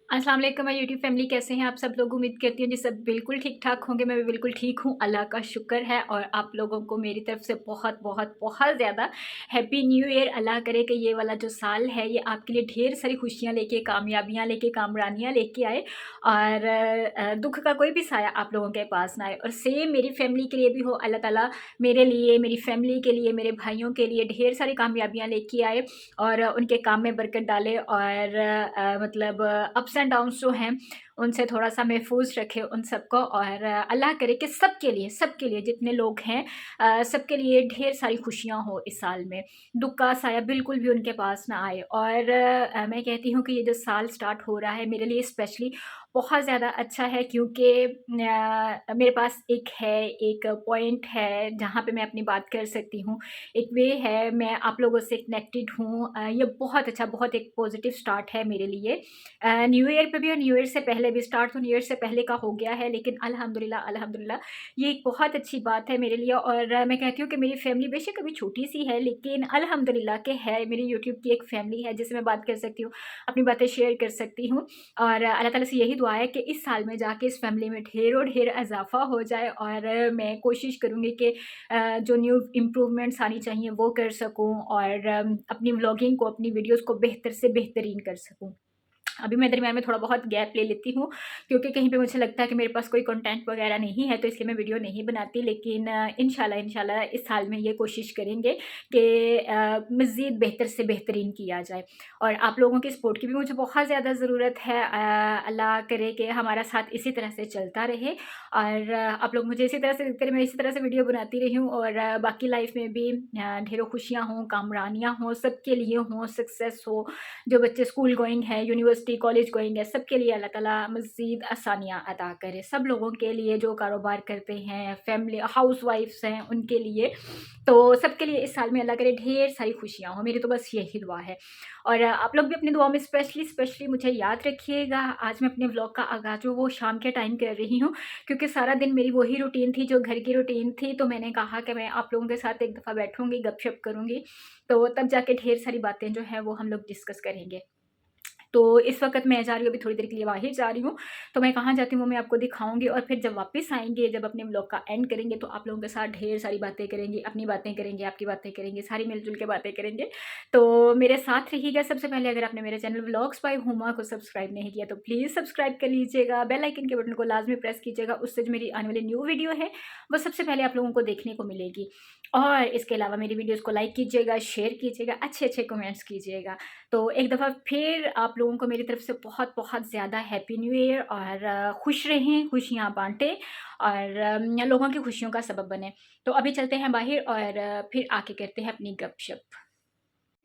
अस्सलाम वालेकुम my YouTube family, कैसे हैं आप सब लोग। उम्मीद करती हूँ जी सब बिल्कुल ठीक-ठाक होंगे। मैं भी बिल्कुल ठीक हूँ, अल्लाह का शुक्र है। और आप लोगों को मेरी तरफ से बहुत बहुत बहुत ज़्यादा हैप्पी न्यू ईयर। अल्लाह करे कि ये वाला जो साल है ये आपके लिए ढेर सारी खुशियाँ लेके, कामयाबियाँ लेके, कामरानियाँ लेके आए और दुःख का कोई भी साया आप लोगों के पास ना आए। और सेम मेरी फैमिली के लिए भी हो, अल्लाह ताला मेरे लिए, मेरी फैमिली के लिए, मेरे भाइयों के लिए ढेर सारी कामयाबियाँ लेके आए और उनके काम में बरकत डाले और मतलब अप्स एंड डाउन्स जो हैं उनसे थोड़ा-सा महफूज़ रखे उन सबको। और अल्लाह करे कि सबके लिए जितने लोग हैं सबके लिए ढेर सारी खुशियाँ हो इस साल में। दुःख का साया बिल्कुल भी उनके पास ना आए। और मैं कहती हूँ कि ये जो साल स्टार्ट हो रहा है मेरे लिए स्पेशली बहुत ज़्यादा अच्छा है, क्योंकि मेरे पास एक पॉइंट है जहाँ पे मैं अपनी बात कर सकती हूँ। एक वे है, मैं आप लोगों से कनेक्टेड हूँ। ये बहुत अच्छा, बहुत एक पॉजिटिव स्टार्ट है मेरे लिए। न्यू ईयर पे भी और न्यू ईयर से पहले भी, स्टार्ट तो न्यू ईयर से पहले का हो गया है, लेकिन अल्हम्दुलिल्लाह अल्हम्दुलिल्लाह ये एक बहुत अच्छी बात है मेरे लिए। और मैं कहती हूँ कि मेरी फैमिली बेशक अभी छोटी-सी है, लेकिन अल्हम्दुलिल्लाह के है, मेरी यूट्यूब की एक फैमिली है जिससे मैं बात कर सकती हूँ, अपनी बातें शेयर कर सकती हूँ। और अल्लाह ताला से यही दुआ है कि इस साल में जाके इस फैमिली में ढेरों ढेर इज़ाफ़ा हो जाए और मैं कोशिश करूँगी कि जो न्यू इम्प्रूवमेंट्स आनी चाहिए वो कर सकूँ और अपनी व्लॉगिंग को, अपनी वीडियोज़ को बेहतर से बेहतरीन कर सकूँ। अभी मैं दरमियान में थोड़ा बहुत गैप ले लेती हूँ, क्योंकि कहीं पे मुझे लगता है कि मेरे पास कोई कंटेंट वगैरह नहीं है, तो इसलिए मैं वीडियो नहीं बनाती। लेकिन इंशाल्लाह इंशाल्लाह इस साल में ये कोशिश करेंगे कि मज़ीद बेहतर से बेहतरीन किया जाए। और आप लोगों की सपोर्ट की भी मुझे बहुत ज़्यादा ज़रूरत है। अल्लाह करे कि हमारा साथ इसी तरह से चलता रहे और आप लोग मुझे इसी तरह से देखते रहे, मैं इसी तरह से वीडियो बनाती रही हूँ और बाकी लाइफ में भी ढेरों खुशियाँ हों, कामरानियाँ हों, सबके लिए हों, सक्सेस हो। जो बच्चे स्कूल गोइंग है, यूनिवर्सिटी, कॉलेज गोइंग है, सबके लिए अल्लाह ताला मज़ीद आसानियाँ अता करे। सब लोगों के लिए जो कारोबार करते हैं, फैमिली हाउसवाइफ्स हैं, उनके लिए, तो सबके लिए इस साल में अल्लाह करे ढेर सारी खुशियाँ हों। मेरी तो बस यही दुआ है। और आप लोग भी अपनी दुआ में स्पेशली मुझे याद रखिएगा। आज मैं अपने व्लॉग का आगाज़ जो वो शाम के टाइम कर रही हूँ, क्योंकि सारा दिन मेरी वही रूटीन थी जो घर की रूटीन थी, तो मैंने कहा कि मैं आप लोगों के साथ एक दफ़ा बैठूँगी, गपशप करूँगी, तो तब जाके ढेर सारी बातें जो हैं वो हम लोग डिस्कस करेंगे। तो इस वक़्त मैं जा रही हूँ, अभी थोड़ी देर के लिए बाहर जा रही हूँ, तो मैं कहाँ जाती हूँ वो मैं आपको दिखाऊँगी। और फिर जब वापस आएँगे, जब अपने व्लॉग का एंड करेंगे, तो आप लोगों के साथ ढेर सारी बातें करेंगे, अपनी बातें करेंगे, आपकी बातें करेंगे, सारी मिल-जुल के बातें करेंगे। तो मेरे साथ रहिएगा। सबसे पहले अगर आपने मेरे चैनल व्लॉग्स बाय हुमा को सब्सक्राइब नहीं किया तो प्लीज़ सब्सक्राइब कर लीजिएगा, बेल आइकन के बटन को लाज़मी प्रेस कीजिएगा, उससे जो मेरी आने वाली न्यू वीडियो है, वो सबसे पहले आप लोगों को देखने को मिलेगी। और इसके अलावा मेरी वीडियोज़ को लाइक कीजिएगा, शेयर कीजिएगा, अच्छे-अच्छे कमेंट्स कीजिएगा। तो एक दफ़ा फिर आप लोगों को मेरी तरफ से बहुत-बहुत ज़्यादा हैप्पी न्यू ईयर और खुश रहें, खुशियाँ बाँटें और लोगों की खुशियों का सबब बनें। तो अभी चलते हैं बाहर और फिर आके करते हैं अपनी गपशप।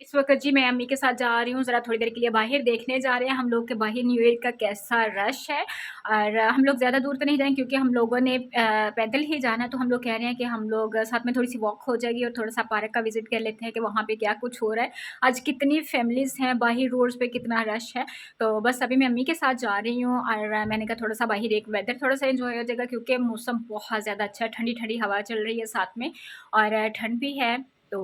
इस वक़्त जी मैं अम्मी के साथ जा रही हूँ, ज़रा थोड़ी देर के लिए बाहर देखने जा रहे हैं हम लोग के बाहर न्यू ईयर का कैसा रश है। और हम लोग ज़्यादा दूर तो नहीं जाएँगे, क्योंकि हम लोगों ने पैदल ही जाना है, तो हम लोग कह रहे हैं कि हम लोग साथ में थोड़ी-सी वॉक हो जाएगी और थोड़ा-सा पार्क का विज़िट कर लेते हैं कि वहाँ पे क्या कुछ हो रहा है। आज कितनी फैमिलीज़ हैं, बाहर रोड्स पे कितना रश है। तो बस अभी मैं अम्मी के साथ जा रही हूँ और मैंने कहा थोड़ा-सा बाहर एक वेदर थोड़ा-सा एन्जॉय हो जाएगा, क्योंकि मौसम बहुत ज़्यादा अच्छा है, ठंडी-ठंडी हवा चल रही है साथ में और ठंड भी है। तो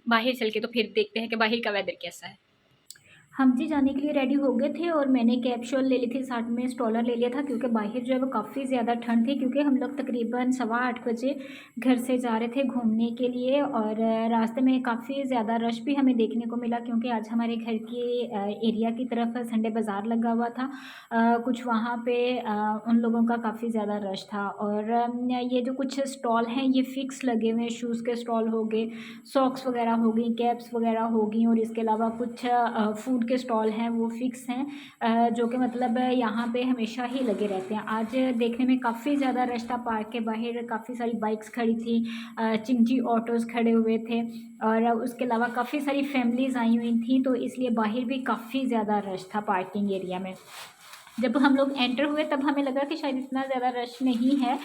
बाहर चल के तो फिर देखते हैं कि बाहर का वेदर कैसा है। हम जी जाने के लिए रेडी हो गए थे और मैंने कैप शॉल ले ली थी, साथ में स्ट्रॉलर ले लिया था, क्योंकि बाहर जो है वो काफ़ी ज़्यादा ठंड थी, क्योंकि हम लोग तकरीबन 8:15 बजे घर से जा रहे थे घूमने के लिए और रास्ते में काफ़ी ज़्यादा रश भी हमें देखने को मिला, क्योंकि आज हमारे घर के एरिया की तरफ संडे बाज़ार लगा हुआ था। कुछ वहाँ पे उन लोगों का काफ़ी ज़्यादा रश था और ये जो कुछ स्टॉल हैं ये फ़िक्स लगे हुए हैं, शूज़ के स्टॉल हो गए, सॉक्स वगैरह हो गई, कैप्स वगैरह हो गई और इसके अलावा कुछ फूड के स्टॉल हैं वो फ़िक्स हैं, जो कि मतलब यहाँ पे हमेशा ही लगे रहते हैं। आज देखने में काफ़ी ज़्यादा रश था, पार्क के बाहर काफ़ी सारी बाइक्स खड़ी थी, चिंची ऑटोज़ खड़े हुए थे और उसके अलावा काफ़ी सारी फैमिलीज़ आई हुई थी, तो इसलिए बाहर भी काफ़ी ज़्यादा रश था पार्किंग एरिया में। जब हम लोग एंटर हुए तब हमें लगा कि शायद इतना ज़्यादा रश नहीं है,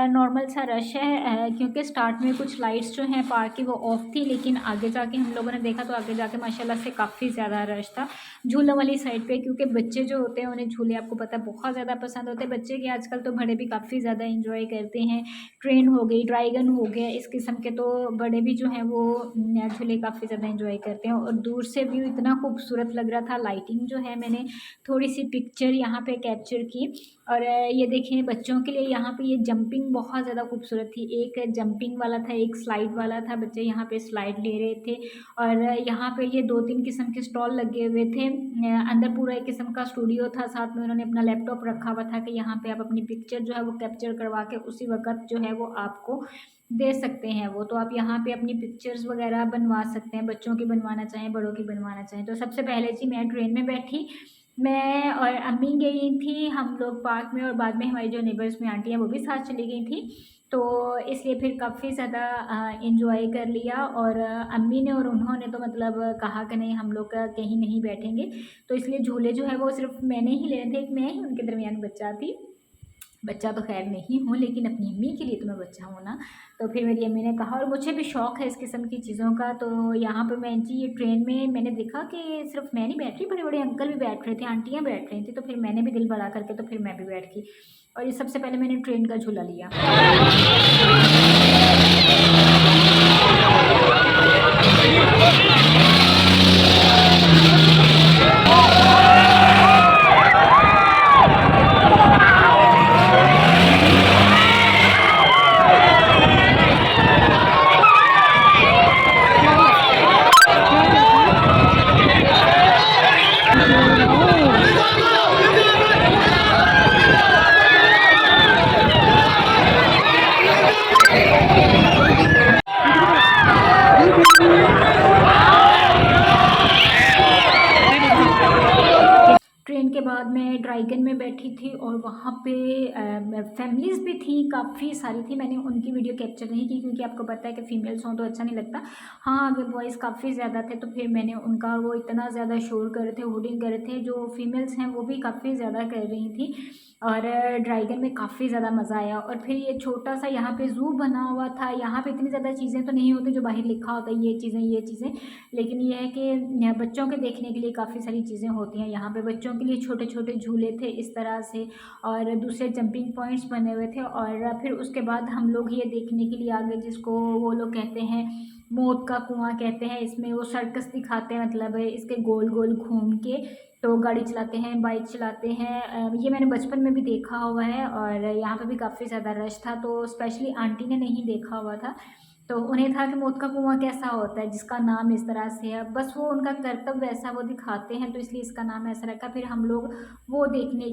नॉर्मल सा रश है, क्योंकि स्टार्ट में कुछ लाइट्स जो हैं पार्क की वो ऑफ थी, लेकिन आगे जाके हम लोगों ने देखा तो आगे जाके माशाल्लाह से काफ़ी ज़्यादा रश था झूलों वाली साइड पे, क्योंकि बच्चे जो होते हैं उन्हें झूले आपको पता है बहुत ज़्यादा पसंद होते हैं। बच्चे के आजकल तो बड़े भी काफ़ी ज़्यादा इंजॉय करते हैं, ट्रेन हो गई, ड्रैगन हो गया, इस किस्म के तो बड़े भी जो हैं वो झूले काफ़ी ज़्यादा इंजॉय करते हैं। और दूर से व्यू इतना खूबसूरत लग रहा था, लाइटिंग जो है मैंने थोड़ी सी पिक्चर यहाँ पे कैप्चर की। और ये देखें बच्चों के लिए यहाँ पे ये जंपिंग बहुत ज़्यादा खूबसूरत थी। एक जंपिंग वाला था, एक स्लाइड वाला था, बच्चे यहाँ पे स्लाइड ले रहे थे। और यहाँ पे ये 2-3 किस्म के स्टॉल लगे हुए थे। अंदर पूरा एक किस्म का स्टूडियो था, साथ में उन्होंने अपना लैपटॉप रखा हुआ था कि यहाँ पे आप अपनी पिक्चर जो है वो कैप्चर करवा के उसी वक्त जो है वो आपको दे सकते हैं वो। तो आप यहाँ पे अपनी पिक्चर्स वगैरह बनवा सकते हैं, बच्चों की बनवाना चाहें, बड़ों की बनवाना चाहें। तो सबसे पहले जी मैं ट्रेन में बैठी, मैं और अम्मी गई थी हम लोग पार्क में, और बाद में हमारी जो नेबर्स में आंटी हैं वो भी साथ चली गई थी। तो इसलिए फिर काफ़ी ज़्यादा इंजॉय कर लिया। और अम्मी ने और उन्होंने तो मतलब कहा कि नहीं हम लोग कहीं नहीं बैठेंगे। तो इसलिए झूले जो है वो सिर्फ मैंने ही लेने थे, एक मैं ही उनके दरमियान बच्चा थी। बच्चा तो खैर नहीं हूँ, लेकिन अपनी अम्मी के लिए तो मैं बच्चा हूँ ना। तो फिर मेरी अम्मी ने कहा, और मुझे भी शौक़ है इस किस्म की चीज़ों का। तो यहाँ पर मैं जी ये ट्रेन में मैंने देखा कि सिर्फ मैं नहीं बैठ रही, बड़े बड़े अंकल भी बैठ रहे थे, आंटियाँ बैठ रही थी। तो फिर मैंने भी दिल बड़ा करके तो फिर मैं भी बैठ गई, और ये सबसे पहले मैंने ट्रेन का झूला लिया। ट्रेन के बाद मैं ड्रैगन में बैठी थी, और वहाँ पे फैमिलीज़ भी थी, काफ़ी सारी थी। मैंने उनकी वीडियो कैप्चर नहीं की क्योंकि आपको पता है कि फ़ीमेल्स हों तो अच्छा नहीं लगता। हाँ, अगर बॉयज़ काफ़ी ज़्यादा थे तो फिर मैंने उनका, वो इतना ज़्यादा शोर कर रहे थे, होर्डिंग कर रहे थे, जो फीमेल्स हैं वो भी काफ़ी ज़्यादा कर रही थी। और ड्रैगन में काफ़ी ज़्यादा मज़ा आया। और फिर ये छोटा सा यहाँ पे ज़ू बना हुआ था। यहाँ पे इतनी ज़्यादा चीज़ें तो नहीं होती जो बाहर लिखा होता है ये चीज़ें, लेकिन ये है कि बच्चों के देखने के लिए काफ़ी सारी चीज़ें होती हैं। यहाँ पे बच्चों के लिए छोटे छोटे झूले थे इस तरह से, और दूसरे जंपिंग पॉइंट्स बने हुए थे। और फिर उसके बाद हम लोग ये देखने के लिए आ गए जिसको वो लोग कहते हैं मौत का कुआं कहते हैं। इसमें वो सर्कस दिखाते हैं, मतलब इसके गोल गोल घूम के तो गाड़ी चलाते हैं, बाइक चलाते हैं। ये मैंने बचपन में भी देखा हुआ है, और यहाँ पे भी काफ़ी ज़्यादा रश था। तो स्पेशली आंटी ने नहीं देखा हुआ था, तो उन्हें था कि मौत का कुआं कैसा होता है, जिसका नाम इस तरह से है। बस वो उनका कर्तव्य वैसा वो दिखाते हैं, तो इसलिए इसका नाम ऐसा रखा। फिर हम लोग वो देखने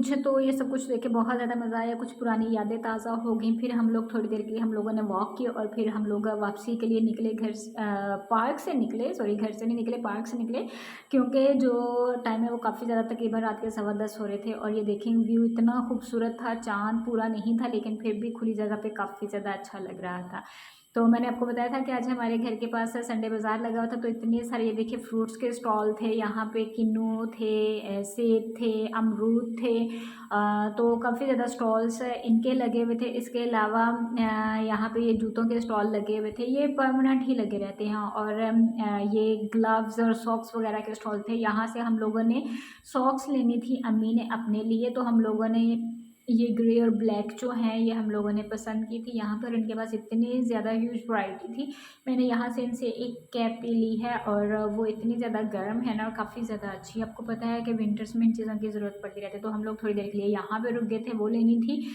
मुझे तो ये सब कुछ देख के बहुत ज़्यादा मज़ा आया, कुछ पुरानी यादें ताज़ा हो गई। फिर हम लोग थोड़ी देर के लिए हम लोगों ने वॉक की और फिर हम लोग वापसी के लिए निकले घर से, पार्क से निकले, सॉरी घर से नहीं निकले, पार्क से निकले, क्योंकि जो टाइम है वो काफ़ी ज़्यादा तकरीबन रात के 10:15 हो रहे थे। और ये देखें व्यू इतना खूबसूरत था, चाँद पूरा नहीं था लेकिन फिर भी खुली जगह पे काफ़ी ज़्यादा अच्छा लग रहा था। तो मैंने आपको बताया था कि आज हमारे घर के पास संडे बाज़ार लगा हुआ था, तो इतने सारे ये देखिए फ्रूट्स के स्टॉल थे, यहाँ पे किन्नू थे, सेब थे, अमरूद थे, तो काफ़ी ज़्यादा स्टॉल्स इनके लगे हुए थे। इसके अलावा यहाँ पे ये जूतों के स्टॉल लगे हुए थे, ये परमानेंट ही लगे रहते हैं। और ये ग्लव्स और सॉक्स वगैरह के स्टॉल थे। यहाँ से हम लोगों ने सॉक्स लेनी थी अम्मी ने अपने लिए, तो हम लोगों ने ये ग्रे और ब्लैक जो हैं ये हम लोगों ने पसंद की थी। यहाँ पर इनके पास इतनी ज़्यादा ह्यूज वैरायटी थी। मैंने यहाँ से इनसे एक कैप ली है और वो इतनी ज़्यादा गर्म है ना और काफ़ी ज़्यादा अच्छी। आपको पता है कि विंटर्स में इन चीज़ों की ज़रूरत पड़ती रहती है, तो हम लोग थोड़ी देर के लिए यहाँ पे रुक गए थे, वो लेनी थी।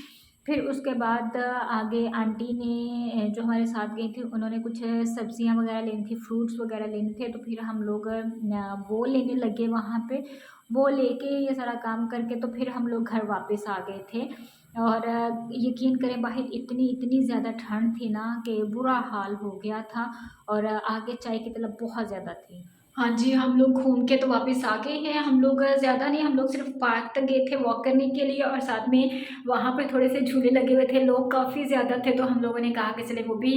फिर उसके बाद आगे आंटी ने जो हमारे साथ गई थी उन्होंने कुछ सब्जियां वगैरह लेनी थी, फ्रूट्स वगैरह लेने थे, तो फिर हम लोग वो लेने लगे वहाँ पे। वो लेके ये सारा काम करके तो फिर हम लोग घर वापस आ गए थे। और यकीन करें बाहर इतनी इतनी ज़्यादा ठंड थी ना कि बुरा हाल हो गया था। और आगे चाय की तलब बहुत ज़्यादा थी। हाँ जी, हम लोग घूम के तो वापस आ गए हैं। हम लोग ज़्यादा नहीं, हम लोग सिर्फ पार्क तक गए थे वॉक करने के लिए और साथ में वहाँ पे थोड़े से झूले लगे हुए थे, लोग काफ़ी ज़्यादा थे, तो हम लोगों ने कहा कि चले वो भी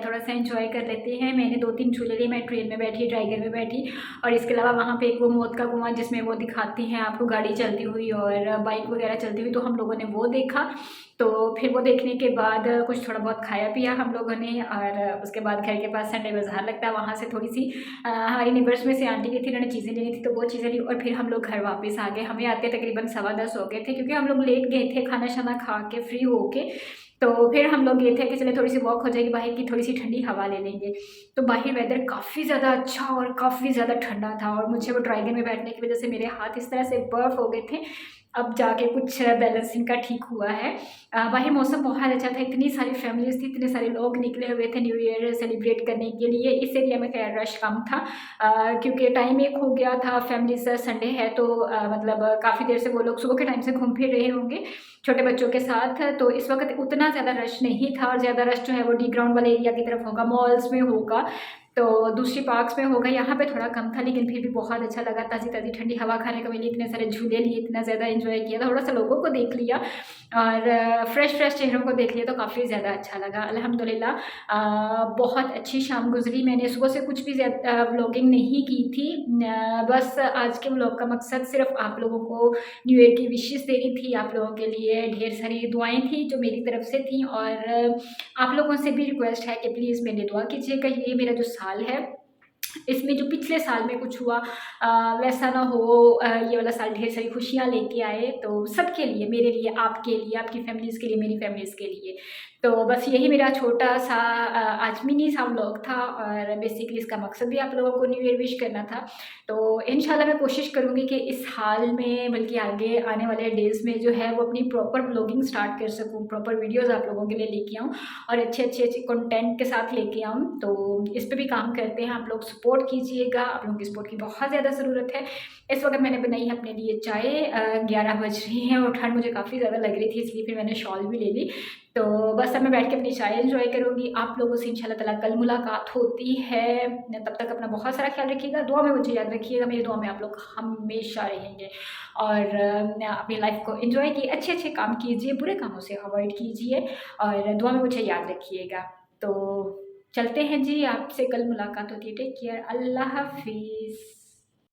थोड़ा-सा एन्जॉय कर लेते हैं। मैंने 2-3 झूले लिए, मैं ट्रेन में बैठी, ड्रैगन में बैठी और इसके अलावा वहाँ पे एक वो मौत का कुआँ जिसमें वो दिखाती हैं आपको गाड़ी चलती हुई और बाइक वगैरह चलती हुई, तो हम लोगों ने वो देखा। तो फिर वो देखने के बाद कुछ थोड़ा बहुत खाया पिया हम लोगों ने और उसके बाद घर के पास संडे बाज़ार लगता है, वहाँ से थोड़ी-सी हमारी नेबर्स में से आंटी गई थी, उन्होंने चीज़ें लेनी थी तो वो चीज़ें ली और फिर हम लोग घर वापस आ गए। हमें आते तकरीबन 10:15 हो गए थे क्योंकि हम लोग लेट गए थे खाना-शाना खा के फ्री होके। तो फिर हम लोग ये थे कि चलिए थोड़ी-सी वॉक हो जाएगी बाहर की, थोड़ी-सी ठंडी हवा ले लेंगे। तो बाहर वेदर काफ़ी ज़्यादा अच्छा और काफ़ी ज़्यादा ठंडा था और मुझे वो ड्रैगन में बैठने की वज़ह से मेरे हाथ इस तरह से बर्फ़ हो गए थे। अब जाके कुछ बैलेंसिंग का ठीक हुआ है। बाहर मौसम बहुत अच्छा था, इतनी सारी फैमिलीज़ थी, इतने सारे लोग निकले हुए थे न्यू ईयर सेलिब्रेट करने के लिए। इस एरिया में खैर रश कम था क्योंकि टाइम एक हो गया था, फैमिलीज़ संडे है तो मतलब काफ़ी देर से वो लोग सुबह के टाइम से घूम फिर रहे होंगे छोटे बच्चों के साथ, तो इस वक़्त उतना ज़्यादा रश नहीं था और ज़्यादा रश जो है वो डी ग्राउंड वाले एरिया की तरफ होगा, मॉल्स में होगा, तो दूसरी पार्क्स में होगा। यहाँ पे थोड़ा कम था लेकिन फिर भी बहुत अच्छा लगा, ताज़ी-ताज़ी ठंडी हवा खाने को मिली, इतने सारे झूले लिए, इतना ज़्यादा एन्जॉय किया, थोड़ा-सा लोगों को देख लिया और फ्रेश चेहरों को देख लिया तो काफ़ी ज़्यादा अच्छा लगा। अल्हम्दुलिल्लाह बहुत अच्छी शाम गुज़री। मैंने सुबह से कुछ भी व्लॉगिंग नहीं की थी। बस आज के व्लॉग का मकसद सिर्फ़ आप लोगों को न्यू ईयर की विशेस देनी थी, आप लोगों के लिए ढेर सारी दुआएँ थी जो मेरी तरफ से थी और आप लोगों से भी रिक्वेस्ट है कि प्लीज़ मेरी दुआ कीजिएगा। ये मेरा जो साल है इसमें जो पिछले साल में कुछ हुआ वैसा ना हो, ये वाला साल ढेर सारी खुशियाँ लेके आए, तो सबके लिए, मेरे लिए, आपके लिए, आपकी फैमिलीज़ के लिए, मेरी फैमिलीज़ के लिए। तो बस यही मेरा छोटा-सा आज मिनी सा व्लॉग था और बेसिकली इसका मकसद भी आप लोगों को न्यू ईयर विश करना था। तो इंशाल्लाह मैं कोशिश करूँगी कि इस हाल में बल्कि आगे आने वाले डेज़ में जो है वो अपनी प्रॉपर व्लॉगिंग स्टार्ट कर सकूँ, प्रॉपर वीडियोज़ आप लोगों के लिए लेके आऊँ और अच्छे कंटेंट के साथ लेके आऊँ। तो इस पे भी काम करते हैं, आप लोग सपोर्ट कीजिएगा, आप लोगों की सपोर्ट की बहुत ज़्यादा ज़रूरत है। इस वक़्त मैंने बनाई है अपने लिए चाय, 11 बज रही हैं और ठंड मुझे काफ़ी ज़्यादा लग रही थी इसलिए फिर मैंने शॉल भी ले ली। तो बस अब मैं बैठ के अपनी चाय एन्जॉय करूँगी। आप लोगों से इंशाल्लाह ताला कल मुलाकात होती है। तब तक अपना बहुत सारा ख्याल रखिएगा, दुआ में मुझे याद रखिएगा, मेरी दुआ में आप लोग हमेशा रहेंगे और अपनी लाइफ़ को एन्जॉय कीजिए, अच्छे-अच्छे काम कीजिए, बुरे कामों से अवॉइड कीजिए और दुआ में मुझे याद रखिएगा। तो चलते हैं जी, आपसे कल मुलाकात होती है। टेक केयर, अल्लाह हाफ़िज़।